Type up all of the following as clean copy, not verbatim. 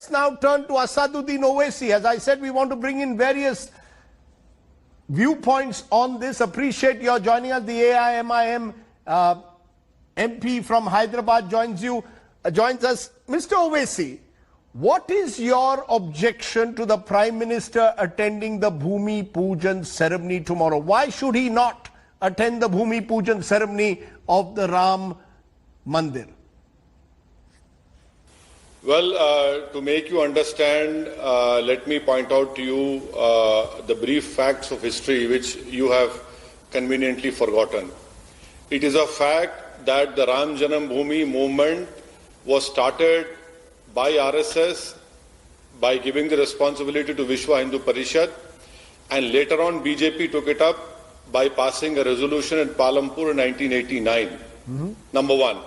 Now turn to Asaduddin Owaisi. As I said, we want to bring in various viewpoints on this. Appreciate your joining us. The AIMIM MP from Hyderabad joins us. Mr. Owaisi, what is your objection to the Prime Minister attending the Bhumi Pujan ceremony tomorrow? Why should he not attend the Bhumi Pujan ceremony of the Ram Mandir? Well, to make you understand, let me point out to you the brief facts of history which you have conveniently forgotten. It is a fact that the Ram Janam Bhoomi movement was started by RSS by giving the responsibility to Vishwa Hindu Parishad, and later on BJP took it up by passing a resolution in Palampur in 1989. Number one.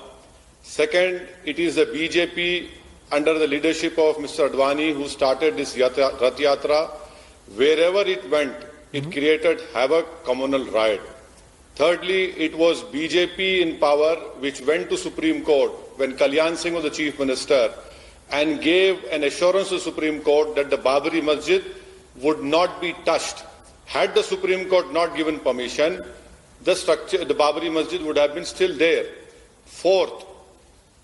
Second, it is the BJP under the leadership of Mr. Advani who started this Rath Yatra. Wherever it went, it created havoc, communal riot. Thirdly, it was BJP in power which went to Supreme Court when Kalyan Singh was the Chief Minister and gave an assurance to Supreme Court that the Babri Masjid would not be touched. Had the Supreme Court not given permission, the Babri Masjid would have been still there. Fourth,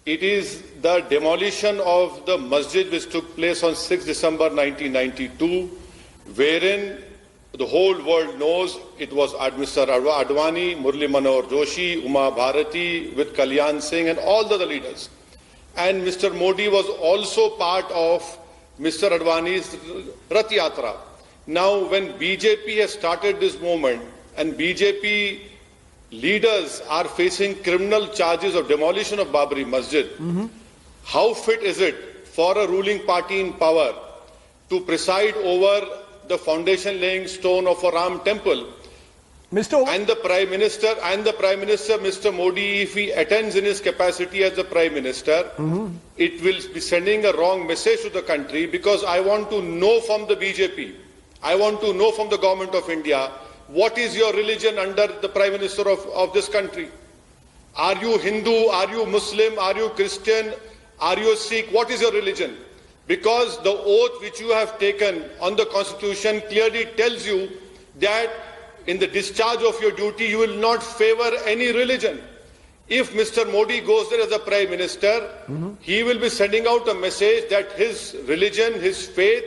it is the demolition of the masjid which took place on 6 December 1992, wherein the whole world knows it was Mr. Advani, Murli Manohar Joshi, Uma Bharati with Kalyan Singh and all the other leaders. And Mr. Modi was also part of Mr. Advani's Rath Yatra. Now, when BJP has started this movement and BJP leaders are facing criminal charges of demolition of Babri Masjid, how fit is it for a ruling party in power to preside over the foundation laying stone of a Ram temple? And the Prime Minister, Mr. Modi, if he attends in his capacity as the Prime Minister, it will be sending a wrong message to the country, because I want to know from the BJP, I want to know from the Government of India, what is your religion under the Prime Minister of this country? Are you Hindu? Are you Muslim? Are you Christian? Are you Sikh? What is your religion? Because the oath which you have taken on the Constitution clearly tells you that in the discharge of your duty, you will not favor any religion. If Mr. Modi goes there as a Prime Minister, he will be sending out a message that his religion, his faith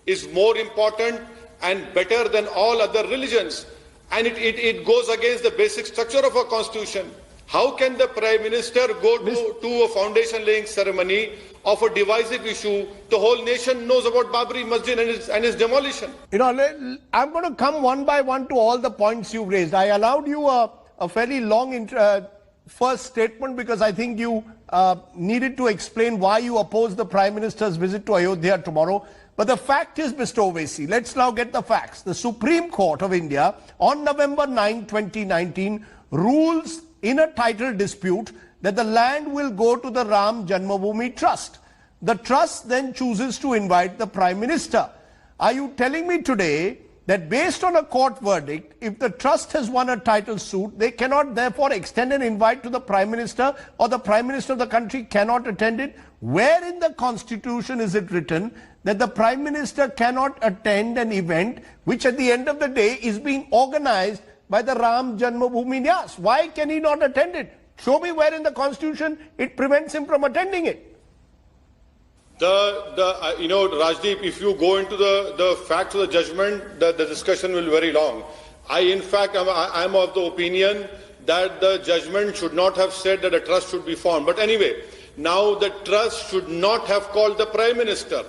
is more important and better than all other religions. And it goes against the basic structure of our Constitution. How can the Prime Minister go to a foundation laying ceremony of a divisive issue? The whole nation knows about Babri Masjid and its demolition. You know, I'm going to come one by one to all the points you raised. I allowed you a fairly long first statement because I think you needed to explain why you oppose the Prime Minister's visit to Ayodhya tomorrow. But the fact is, Mr. Owaisi, let's now get the facts. The Supreme Court of India on November 9, 2019 rules in a title dispute that the land will go to the Ram Janmabhoomi Trust. The trust then chooses to invite the Prime Minister. Are you telling me today that based on a court verdict, if the trust has won a title suit, they cannot therefore extend an invite to the Prime Minister, or the Prime Minister of the country cannot attend it? Where in the Constitution is it written that the Prime Minister cannot attend an event which at the end of the day is being organized by the Ram Janmabhoomi Nyas? Why can he not attend it? Show me where in the Constitution it prevents him from attending it. You know, Rajdeep, if you go into the facts of the judgment, the discussion will be very long. In fact, I'm of the opinion that the judgment should not have said that a trust should be formed. But anyway, now the trust should not have called the Prime Minister.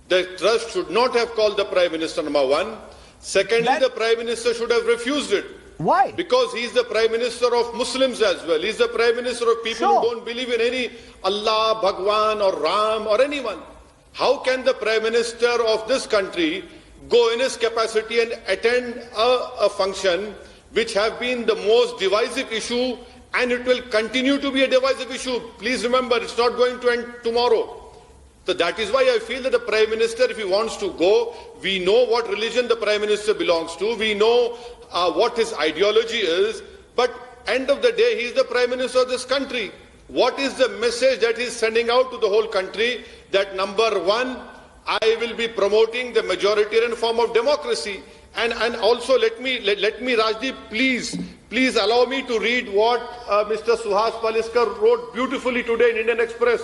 The trust should not have called the Prime Minister, number one. Secondly, the Prime Minister should have refused it. Why? Because he's the Prime Minister of Muslims as well. He's the Prime Minister of people who don't believe in any Allah, Bhagwan or Ram or anyone. How can the Prime Minister of this country go in his capacity and attend a function which have been the most divisive issue, and it will continue to be a divisive issue? Please remember, it's not going to end tomorrow. So that is why I feel that the Prime Minister, if he wants to go, we know what religion the Prime Minister belongs to, we know what his ideology is, but end of the day, he is the Prime Minister of this country. What is the message that he is sending out to the whole country? That number one, I will be promoting the majoritarian form of democracy. And also let me Rajdeep, please allow me to read what Mr. Suhas Paliskar wrote beautifully today in Indian Express.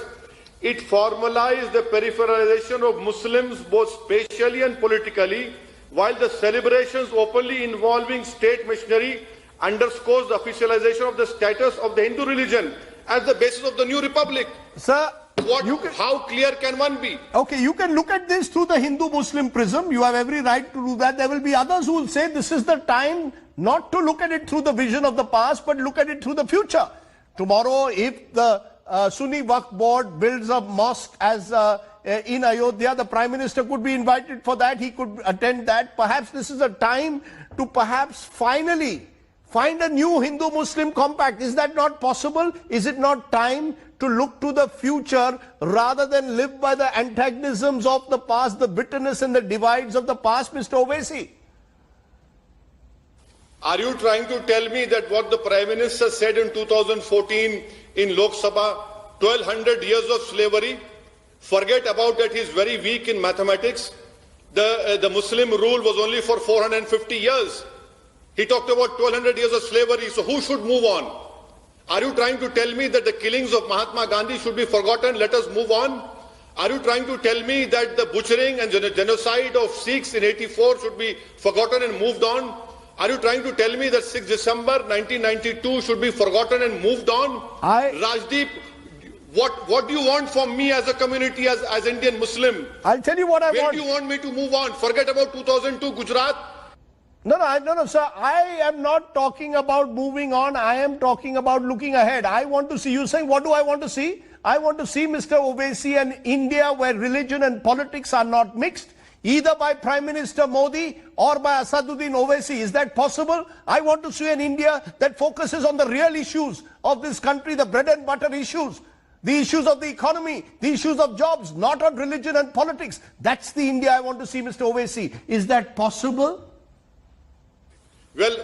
It formalized the peripheralization of Muslims both spatially and politically, while the celebrations openly involving state machinery underscores the officialization of the status of the Hindu religion as the basis of the new republic. Sir, how clear can one be? okay, you can look at this through the Hindu-Muslim prism. You have every right to do that. There will be others who will say this is the time not to look at it through the vision of the past, but look at it through the future. Tomorrow, if the Sunni Waqf Board builds a mosque as in Ayodhya, the Prime Minister could be invited for that. He could attend that. Perhaps this is a time to perhaps finally find a new Hindu-Muslim compact. Is that not possible? Is it not time to look to the future rather than live by the antagonisms of the past, the bitterness and the divides of the past, Mr. Owaisi? Are you trying to tell me that what the Prime Minister said in 2014 in Lok Sabha, 1200 years of slavery, forget about that, he's very weak in mathematics. The Muslim rule was only for 450 years. He talked about 1200 years of slavery, so who should move on? Are you trying to tell me that the killings of Mahatma Gandhi should be forgotten? Let us move on. Are you trying to tell me that the butchering and genocide of Sikhs in 84 should be forgotten and moved on? Are you trying to tell me that 6 December 1992 should be forgotten and moved on? Rajdeep, what do you want from me as a community, as Indian Muslim? I'll tell you what I want. Where do you want me to move on? Forget about 2002 Gujarat? No, sir. I am not talking about moving on. I am talking about looking ahead. I want to see, you saying, what do I want to see? I want to see, Mr. Owaisi, an India where religion and politics are not mixed, either by Prime Minister Modi or by Asaduddin Owaisi. Is that possible? I want to see an India that focuses on the real issues of this country, the bread and butter issues, the issues of the economy, the issues of jobs, not on religion and politics. That's the India I want to see, Mr. Owaisi. Is that possible? Well,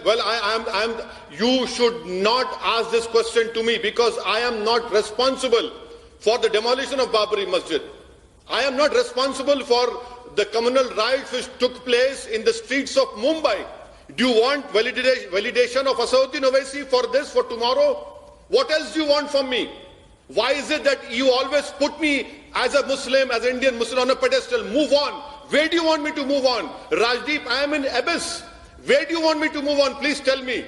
you should not ask this question to me because I am not responsible for the demolition of Babri Masjid. I am not responsible for the communal riots which took place in the streets of Mumbai. Do you want validation of Asaduddin Owaisi for this, for tomorrow? What else do you want from me? Why is it that you always put me as a Muslim, as an Indian Muslim on a pedestal? Move on. Where do you want me to move on? Rajdeep, I am in abyss. Where do you want me to move on? Please tell me.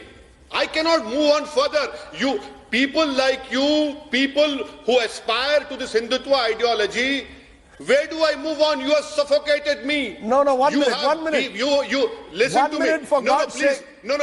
I cannot move on further. You, people like you, people who aspire to this Hindutva ideology, where do I move on? You have suffocated me. No, 1 minute, 1 minute. You listen 1 to minute me. for God's sake. No.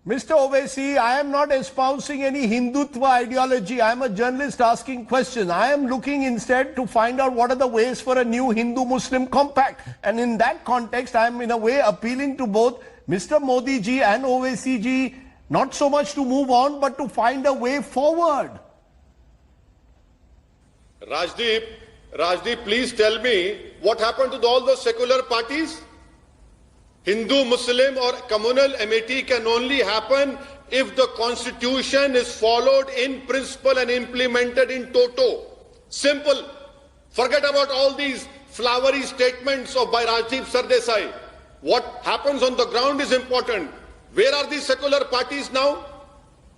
Mr. Owaisi, I am not espousing any Hindutva ideology. I am a journalist asking questions. I am looking instead to find out what are the ways for a new Hindu-Muslim compact. And in that context, I am in a way appealing to both Mr. Modi ji and Owaisi ji, not so much to move on, but to find a way forward. Rajdeep, please tell me what happened to all those secular parties? Hindu, Muslim or communal amity can only happen if the constitution is followed in principle and implemented in toto. Simple. Forget about all these flowery statements by Rajdeep Sardesai. What happens on the ground is important. Where are these secular parties now?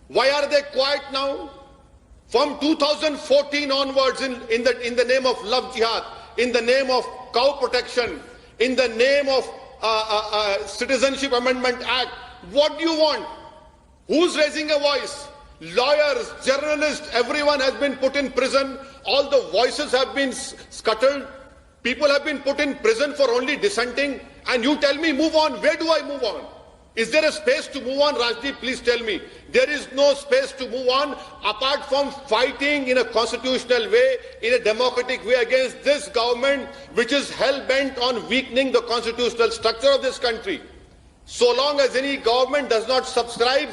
Why are they quiet now? From 2014 onwards, in the name of love jihad, in the name of cow protection, in the name of Citizenship Amendment Act, what do you want? Who's raising a voice? Lawyers, journalists, everyone has been put in prison. All the voices have been scuttled. People have been put in prison for only dissenting. And you tell me, move on. Where do I move on? Is there a space to move on, Rajdeep? Please tell me. There is no space to move on apart from fighting in a constitutional way, in a democratic way against this government which is hell-bent on weakening the constitutional structure of this country. So long as any government does not subscribe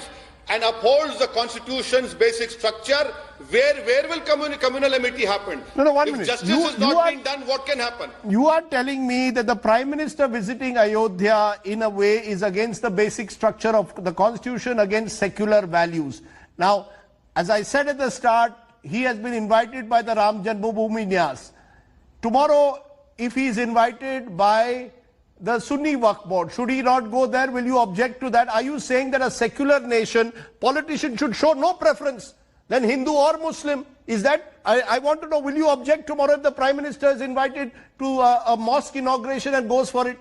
and upholds the constitution's basic structure, where will communal amity happen? No, 1 minute. If justice is not being done, what can happen? You are telling me that the Prime Minister visiting Ayodhya in a way is against the basic structure of the constitution, against secular values. Now, as I said at the start, he has been invited by the Ram Janmabhoomi Nyas. Tomorrow, if he is invited by the Sunni Waqf Board, should he not go there? Will you object to that? Are you saying that a secular nation, politicians should show no preference than Hindu or Muslim? Is that, I want to know, will you object tomorrow if the Prime Minister is invited to a mosque inauguration and goes for it?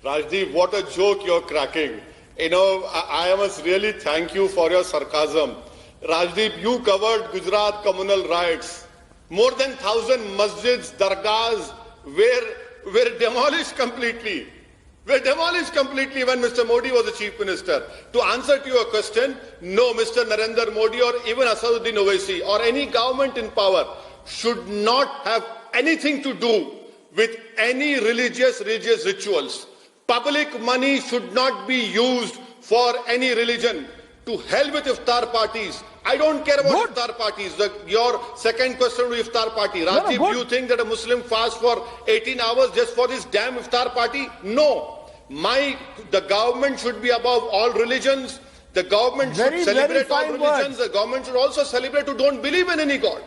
Rajdeep, what a joke you're cracking. You know, I must really thank you for your sarcasm. Rajdeep, you covered Gujarat communal riots. More than 1,000 masjids, dargahs were demolished completely. Were demolished completely when Mr. Modi was the Chief Minister. To answer to your question, no, Mr. Narendra Modi or even Asaduddin Owaisi or any government in power should not have anything to do with any religious rituals. Public money should not be used for any religion. To hell with iftar parties. I don't care about iftar parties. Your second question to iftar party. Rajiv, do you think that a Muslim fasts for 18 hours just for this damn iftar party? No. The government should be above all religions. The government should celebrate all religions. The government should also celebrate who don't believe in any God.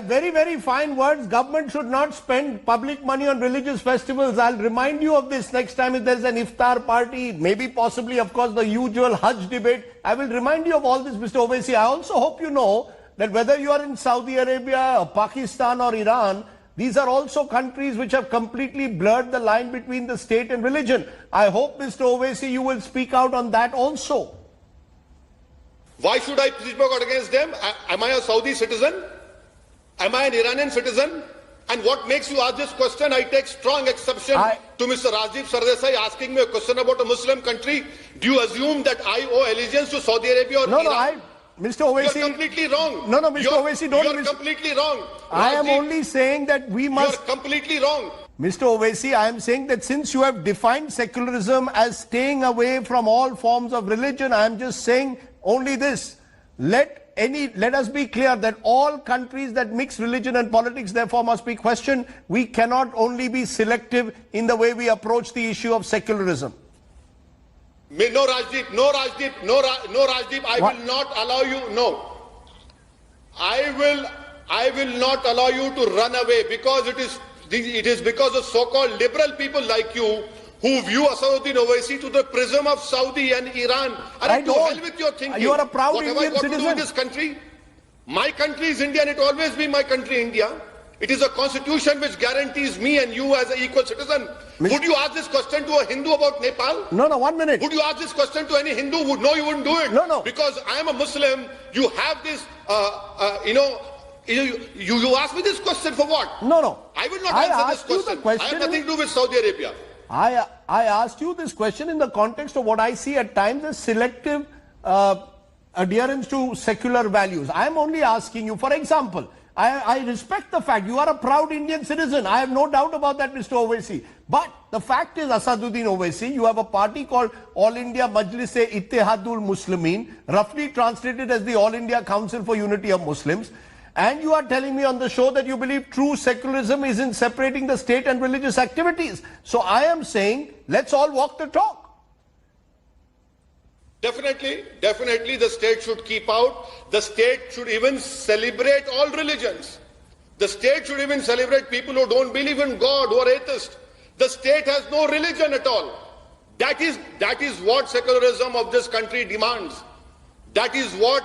Very fine words. Government should not spend public money on religious festivals. I'll remind you of this next time if there's an iftar party, maybe possibly, of course, the usual Hajj debate. I will remind you of all this, Mr. Owaisi. I also hope you know that whether you are in Saudi Arabia, or Pakistan or Iran, these are also countries which have completely blurred the line between the state and religion. I hope, Mr. Owaisi, you will speak out on that also. Why should I speak out against them? Am I a Saudi citizen? Am I an Iranian citizen? And what makes you ask this question? I take strong exception to Mr. Rajiv Sardesai asking me a question about a Muslim country. Do you assume that I owe allegiance to Saudi Arabia or Iran? Mr. Owaisi, you're completely wrong. No, Mr. Owaisi, don't. You're completely wrong. I am only saying that we must. You're completely wrong. Mr. Owaisi, I am saying that since you have defined secularism as staying away from all forms of religion, I am just saying only this. Let us be clear that all countries that mix religion and politics therefore must be questioned. We cannot only be selective in the way we approach the issue of secularism. No, Rajdeep, I will not allow you, no. I will not allow you to run away because it is because of so-called liberal people like you who view Asaduddin Owaisi to the prism of Saudi and Iran. I to hell with your thinking. You are a proud Indian citizen. What have I got to do with this country? My country is India and it will always be my country, India. It is a constitution which guarantees me and you as an equal citizen. Would you ask this question to a Hindu about Nepal? No, 1 minute. Would you ask this question to any Hindu? No, you wouldn't do it. No. Because I am a Muslim. You have this, you ask me this question for what? No. I will not answer this question. I have nothing to do with Saudi Arabia. I asked you this question in the context of what I see at times as selective adherence to secular values. I am only asking you, for example, I respect the fact you are a proud Indian citizen. I have no doubt about that, Mr. Owaisi. But the fact is, Asaduddin Owaisi, you have a party called All India Majlis-e-Ittihadul Muslimin, roughly translated as the All India Council for Unity of Muslims. And you are telling me on the show that you believe true secularism is in separating the state and religious activities. So I am saying, let's all walk the talk. Definitely the state should keep out. The state should even celebrate all religions. The state should even celebrate people who don't believe in God, who are atheists. The state has no religion at all. That is what secularism of this country demands. That is why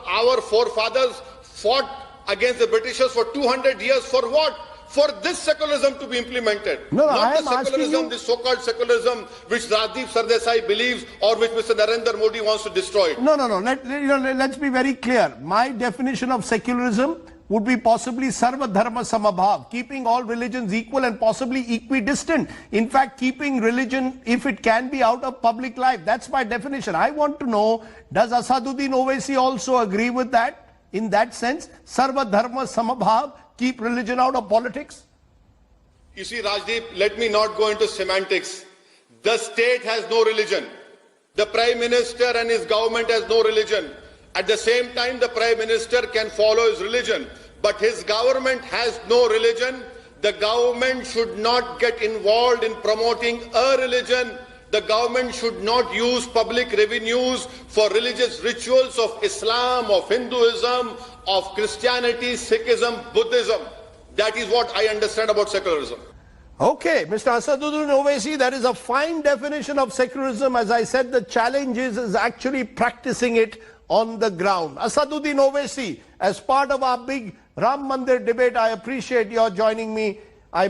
our forefathers fought against the Britishers for 200 years. For what? For this secularism to be implemented. Not the secularism, this so-called secularism which Rajiv Sardesai believes or which Mr. Narendra Modi wants to destroy. No. Let's be very clear. My definition of secularism would be possibly Sarva Dharma Samabhav, keeping all religions equal and possibly equidistant. In fact, keeping religion, if it can be, out of public life. That's my definition. I want to know, does Asaduddin Owaisi also agree with that? In that sense, Sarva Dharma Samabhav, keep religion out of politics? You see, Rajdeep, let me not go into semantics. The state has no religion. The Prime Minister and his government has no religion. At the same time, the Prime Minister can follow his religion, but his government has no religion. The government should not get involved in promoting a religion. The government should not use public revenues for religious rituals of Islam, of Hinduism, of Christianity, Sikhism, Buddhism. That is what I understand about secularism. Okay, Mr. Asaduddin Owaisi, that is a fine definition of secularism. As I said, the challenge is actually practicing it on the ground. Asaduddin Owaisi, as part of our big Ram Mandir debate, I appreciate your joining me. I